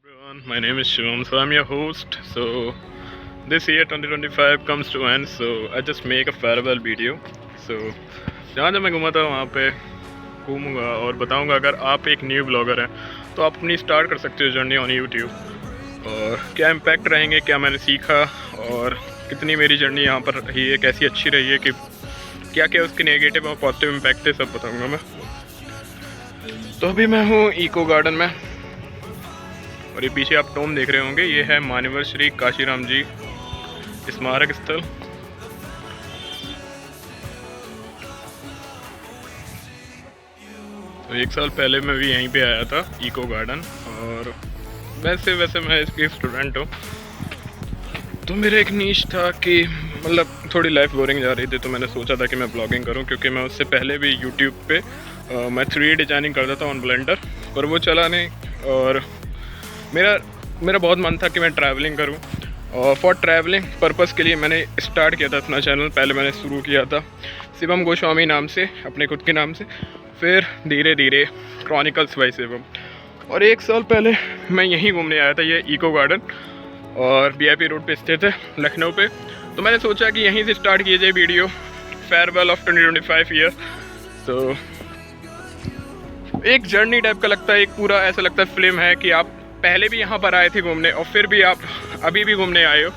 everyone, my name is Shivam. So I'm your host. So this year 2025 comes to end. So I just make a farewell video. So जहाँ जहाँ मैं घूमा था वहाँ पे घूमूंगा और बताऊंगा। अगर आप एक न्यू ब्लॉगर हैं तो आप अपनी स्टार्ट कर सकते हो जर्नी ऑन यूट्यूब, और क्या इम्पैक्ट रहेंगे, क्या मैंने सीखा और कितनी मेरी जर्नी यहाँ पर रही है, कैसी अच्छी रही है, कि क्या क्या उसके नेगेटिव और पॉजिटिव इम्पैक्ट है, सब बताऊंगा मैं। तो अभी मैं हूँ इको गार्डन में, और ये पीछे आप टोम देख रहे होंगे, ये है मान्यवर श्री काशीराम जी स्मारक स्थल। तो एक साल पहले मैं भी यहीं पे आया था इको गार्डन, और वैसे मैं इसकी स्टूडेंट हूँ। तो मेरा एक नीश था कि मतलब थोड़ी लाइफ बोरिंग जा रही थी, तो मैंने सोचा था कि मैं ब्लॉगिंग करूँ, क्योंकि मैं उससे पहले भी यूट्यूब पे मैं 3D डिजाइनिंग करता था ऑन ब्लेंडर, पर वो चला नहीं। और मेरा बहुत मन था कि मैं ट्रैवलिंग करूं, और फॉर ट्रैवलिंग पर्पस के लिए मैंने स्टार्ट किया था अपना चैनल। पहले मैंने शुरू किया था शिवम गोस्वामी नाम से, अपने खुद के नाम से, फिर धीरे धीरे क्रॉनिकल्स बाय शिवम। और एक साल पहले मैं यहीं घूमने आया था, ये इको गार्डन, और VIP रोड पे स्थित है लखनऊ पे। तो मैंने सोचा कि यहीं से स्टार्ट किया जाए वीडियो, फेयरवेल ऑफ 2025 ईयर। तो एक जर्नी टाइप का लगता है, एक पूरा ऐसा लगता है फिल्म है कि आप पहले भी यहाँ पर आए थे घूमने और फिर भी आप अभी भी घूमने आए हो।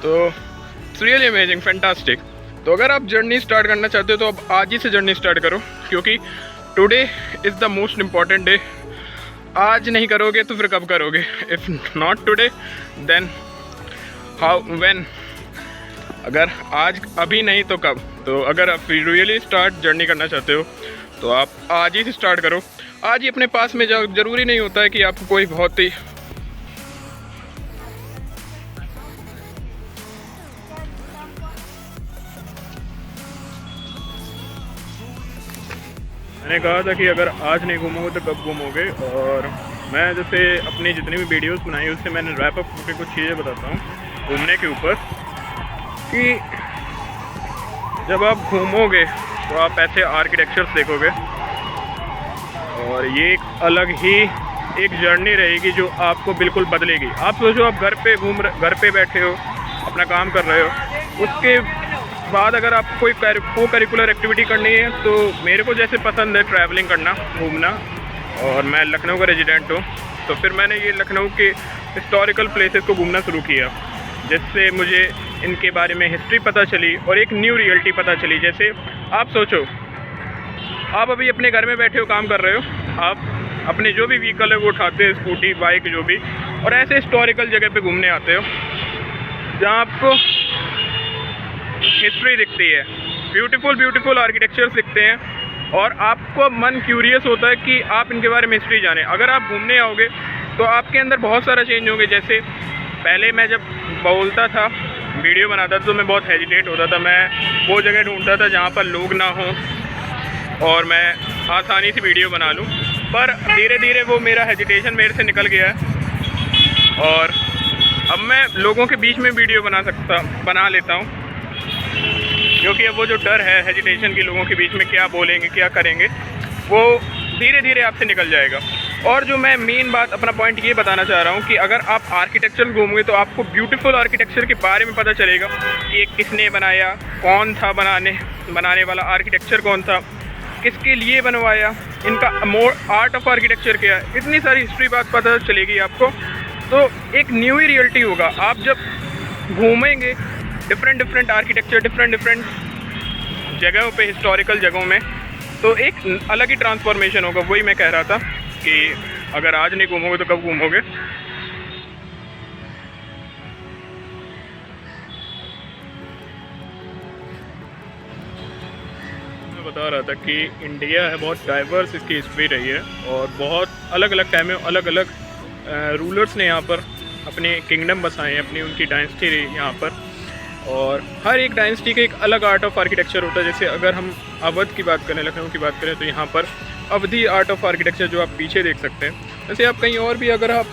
तो इट्स रियली अमेजिंग, फैंटास्टिक। तो अगर आप जर्नी स्टार्ट करना चाहते हो तो अब आज ही से जर्नी स्टार्ट करो, क्योंकि today is the most important day. आज नहीं करोगे तो फिर कब करोगे? If not today then how, when? अगर आज अभी नहीं तो कब? तो अगर आप रियली स्टार्ट जर्नी करना चाहते हो तो आप आज ही से स्टार्ट करो। आज ही अपने पास में जाओ। ज़रूरी नहीं होता है कि आपको कोई बहुत ही मैंने कहा था कि अगर आज नहीं घूमोगे तो कब घूमोगे। और मैं जैसे अपनी जितनी भी वीडियोस बनाई उससे मैंने रैप अप करके कुछ चीज़ें बताता हूँ घूमने के ऊपर, कि जब आप घूमोगे तो आप ऐसे आर्किटेक्चर्स देखोगे, और ये एक अलग ही एक जर्नी रहेगी जो आपको बिल्कुल बदलेगी। आप सोचो, आप घर पे बैठे हो, अपना काम कर रहे हो, उसके बाद अगर आपको कोई को करिकुलर एक्टिविटी करनी है, तो मेरे को जैसे पसंद है ट्रैवलिंग करना, घूमना, और मैं लखनऊ का रेजिडेंट हूँ, तो फिर मैंने ये लखनऊ के हिस्टोरिकल प्लेसेस को घूमना शुरू किया, जिससे मुझे इनके बारे में हिस्ट्री पता चली और एक न्यू रियलिटी पता चली। जैसे आप सोचो, आप अभी अपने घर में बैठे हो, काम कर रहे हो, आप अपने जो भी व्हीकल है वो उठाते हो, स्कूटी, बाइक, जो भी, और ऐसे हिस्टोरिकल जगह पे घूमने आते हो जहाँ आपको हिस्ट्री दिखती है, ब्यूटीफुल आर्किटेक्चर्स दिखते हैं, और आपको मन क्यूरियस होता है कि आप इनके बारे में हिस्ट्री जानें। अगर आप घूमने आओगे तो आपके अंदर बहुत सारा चेंज होंगे। जैसे पहले मैं जब बोलता था, वीडियो बनाता था, तो मैं बहुत हेजिटेट होता था। मैं वो जगह ढूंढता था जहाँ पर लोग ना हों और मैं आसानी से वीडियो बना लूँ, पर धीरे धीरे वो मेरा हेजिटेशन मेरे से निकल गया है, और अब मैं लोगों के बीच में वीडियो बना लेता हूँ, क्योंकि अब वो जो डर है हेजिटेशन की, लोगों के बीच में क्या बोलेंगे, क्या करेंगे, वो धीरे धीरे आपसे निकल जाएगा। और जो मैं मेन बात, अपना पॉइंट ये बताना चाह रहा हूँ कि अगर आप आर्किटेक्चर घूमोगे तो आपको ब्यूटीफुल आर्किटेक्चर के बारे में पता चलेगा कि ये किसने बनाया, कौन था बनाने वाला, आर्किटेक्चर कौन था, किसके लिए बनवाया, इनका आर्ट ऑफ आर्किटेक्चर क्या है, इतनी सारी हिस्ट्री बात पता चलेगी आपको। तो एक न्यू ही रियलिटी होगा। आप जब घूमेंगे डिफरेंट आर्किटेक्चर, डिफरेंट जगहों पे, हिस्टोरिकल जगहों में, तो एक अलग ही ट्रांसफॉर्मेशन होगा। वही मैं कह रहा था कि अगर आज नहीं घूमोगे तो कब घूमोगे। बता रहा था कि इंडिया है, बहुत डाइवर्स इसकी हिस्ट्री रही है, और बहुत अलग अलग टाइम में अलग अलग रूलर्स ने यहाँ पर अपने किंगडम बसाए हैं, अपनी उनकी डायनेस्टी रही यहाँ पर, और हर एक डायनेस्टी का एक अलग आर्ट ऑफ आर्किटेक्चर होता है। जैसे अगर हम अवध की बात करें, लखनऊ की बात करें, तो यहाँ पर अवधी आर्ट ऑफ आर्किटेक्चर जो आप पीछे देख सकते हैं। वैसे आप कहीं और भी अगर आप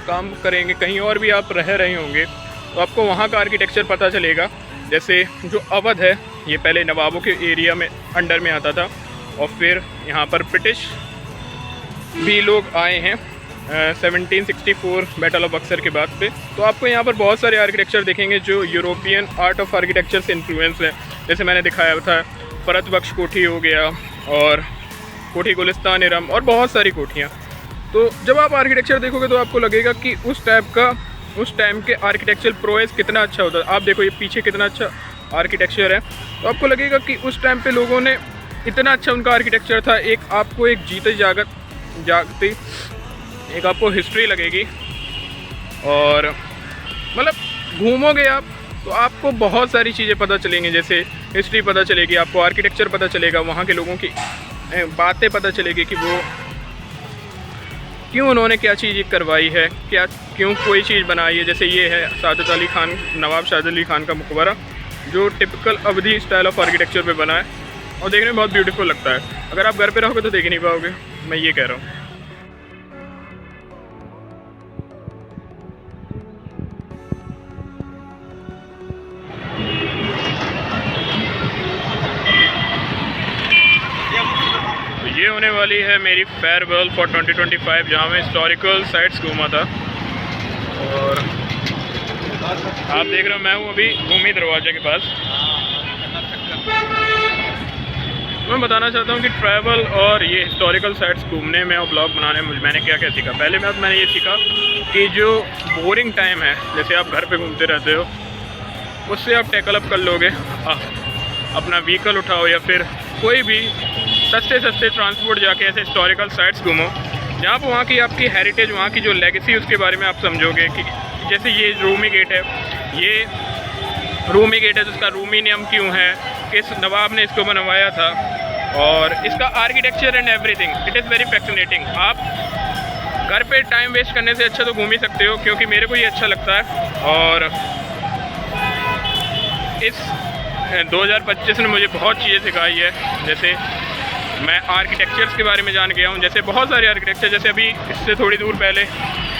काम करेंगे, कहीं और भी आप रह रहे होंगे, तो आपको वहाँ का आर्किटेक्चर पता चलेगा। जैसे जो अवध है, ये पहले नवाबों के एरिया में अंडर में आता था, और फिर यहाँ पर ब्रिटिश भी लोग आए हैं, 1764 बैटल ऑफ बक्सर के बाद पे। तो आपको यहाँ पर बहुत सारे आर्किटेक्चर देखेंगे जो यूरोपियन आर्ट ऑफ आर्किटेक्चर से इन्फ्लुएंस है। जैसे मैंने दिखाया था फरत बख्श कोठी हो गया और कोठी गुलिस्तान इरम और बहुत सारी कोठियाँ। तो जब आप आर्किटेक्चर देखोगे तो आपको लगेगा कि उस टाइम के आर्किटेक्चरल प्रोग्रेस कितना अच्छा होता है। आप देखो ये पीछे कितना अच्छा आर्किटेक्चर है, तो आपको लगेगा कि उस टाइम पे लोगों ने इतना अच्छा उनका आर्किटेक्चर था। एक आपको एक जीते जागती एक आपको हिस्ट्री लगेगी और मतलब घूमोगे आप तो आपको बहुत सारी चीज़ें पता चलेंगी। जैसे हिस्ट्री पता चलेगी, आपको आर्किटेक्चर पता चलेगा, वहाँ के लोगों की बातें पता चलेगी कि वो क्यों उन्होंने क्या चीज़ करवाई है, क्यों कोई चीज़ बनाई है। जैसे ये है सादत अली खान, नवाब सादत अली खान का मकबरा, जो typical Awadhi style of architecture पे बना है और देखने में बहुत ब्यूटीफुल लगता है। अगर आप घर पे रहोगे तो देख नहीं पाओगे, मैं ये कह रहा हूँ। ये होने वाली है मेरी फेयरवेल फॉर 2025, जहाँ मैं हिस्टोरिकल साइट्स घूमा था। और आप देख रहे हो मैं हूँ अभी भूमि दरवाजे के पास। मैं बताना चाहता हूँ कि ट्रैवल और ये हिस्टोरिकल साइट्स घूमने में और ब्लॉग बनाने में मैंने क्या क्या सीखा। पहले मैंने ये सीखा कि जो बोरिंग टाइम है, जैसे आप घर पे घूमते रहते हो, उससे आप टैकल अप कर लोगे। अपना व्हीकल उठाओ या फिर कोई भी सस्ते ट्रांसपोर्ट जाके ऐसे हिस्टोरिकल साइट्स घूमो जहाँ पर वहाँ की आपकी हेरिटेज, वहाँ की जो लेगेसी, उसके बारे में आप समझोगे। कि जैसे ये रूमी गेट है, ये रूमी गेट है तो इसका रूमी नाम क्यों है, किस नवाब ने इसको बनवाया था, और इसका architecture and everything. It is very fascinating. आप घर पे टाइम वेस्ट करने से अच्छा तो घूम ही सकते हो, क्योंकि मेरे को ये अच्छा लगता है। और इस 2025 ने मुझे बहुत चीज़ें सिखाई है। जैसे मैं आर्किटेक्चर्स के बारे में जान गया हूँ। जैसे बहुत सारे आर्किटेक्चर, जैसे अभी इससे थोड़ी दूर पहले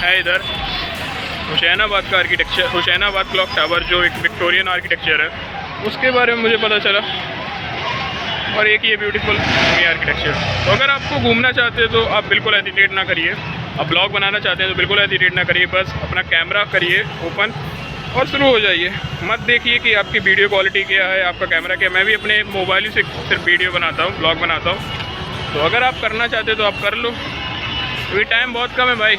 है इधर हुसैनाबाद का आर्किटेक्चर, हुसैनाबाद क्लॉक टावर, जो एक विक्टोरियन आर्किटेक्चर है, उसके बारे में मुझे पता चला। और एक ये ब्यूटीफुल आर्किटेक्चर। तो अगर आपको घूमना चाहते हो तो आप बिल्कुल हेजिटेट ना करिए। आप ब्लॉग बनाना चाहते हैं तो बिल्कुल हेजिटेट ना करिए। बस अपना कैमरा करिए ओपन और शुरू हो जाइए। मत देखिए कि आपकी वीडियो क्वालिटी क्या है, आपका कैमरा क्या है। मैं भी अपने मोबाइल से सिर्फ वीडियो बनाता हूँ, ब्लॉग बनाता हूँ। तो अगर आप करना चाहते हो तो आप कर लो, क्योंकि टाइम बहुत कम है भाई।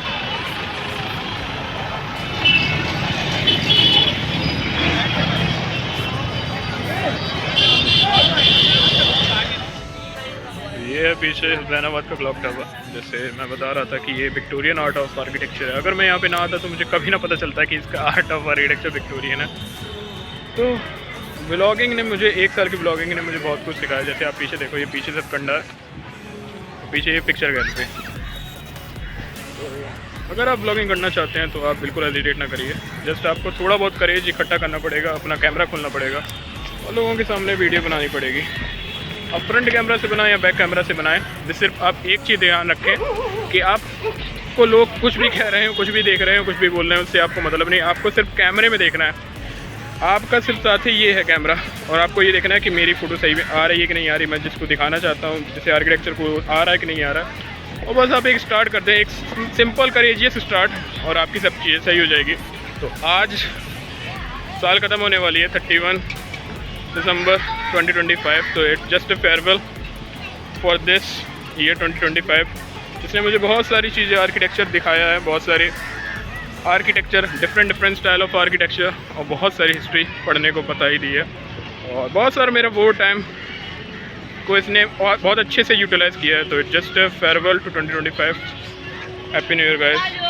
ये है पीछे हुसैनाबाद का क्लॉक टावर। जैसे मैं बता रहा था कि ये विक्टोरियन आर्ट ऑफ आर्किटेक्चर है। अगर मैं यहाँ पे ना आता तो मुझे कभी ना पता चलता कि इसका आर्ट ऑफ आर्किटेक्चर विक्टोरियन है। तो व्लॉगिंग ने मुझे, 1 साल की व्लॉगिंग ने मुझे बहुत कुछ सिखाया। जैसे आप पीछे देखो, ये पीछे सब कंडा है, पीछे ये पिक्चर गैलरी। तो अगर आप व्लॉगिंग करना चाहते हैं तो आप बिल्कुल हेजिटेट ना करिए। जस्ट आपको थोड़ा बहुत करेज इकट्ठा करना पड़ेगा, अपना कैमरा खोलना पड़ेगा और लोगों के सामने वीडियो बनानी पड़ेगी। आप फ्रंट कैमरा से बनाएं या बैक कैमरा से बनाएं, जिस सिर्फ आप एक चीज़ ध्यान रखें कि आपको लोग कुछ भी कह रहे हो, कुछ भी देख रहे हो, कुछ भी बोल रहे हैं, उससे आपको मतलब नहीं। आपको सिर्फ कैमरे में देखना है। आपका सिर्फ साथी ये है कैमरा, और आपको ये देखना है कि मेरी फ़ोटो सही में आ रही है कि नहीं आ रही, मैं जिसको दिखाना चाहता हूँ, जैसे आर्किटेक्चर को आ रहा है कि नहीं आ रहा है। और बस आप एक स्टार्ट कर दें, एक सिंपल करेजियस स्टार्ट, और आपकी सब चीज़ें सही हो जाएगी। तो आज साल ख़त्म होने वाली है 31 दिसंबर 2025। तो it just a farewell for this year 2025, जिसने मुझे बहुत सारी चीज़ें आर्किटेक्चर दिखाया है, बहुत सारे architecture, different style of architecture, और बहुत सारी हिस्ट्री पढ़ने को पता ही दी है। और बहुत सारा मेरा वो टाइम को इसने बहुत अच्छे से यूटिलाइज़ किया है। तो it just a farewell to 2025। Happy new year guys.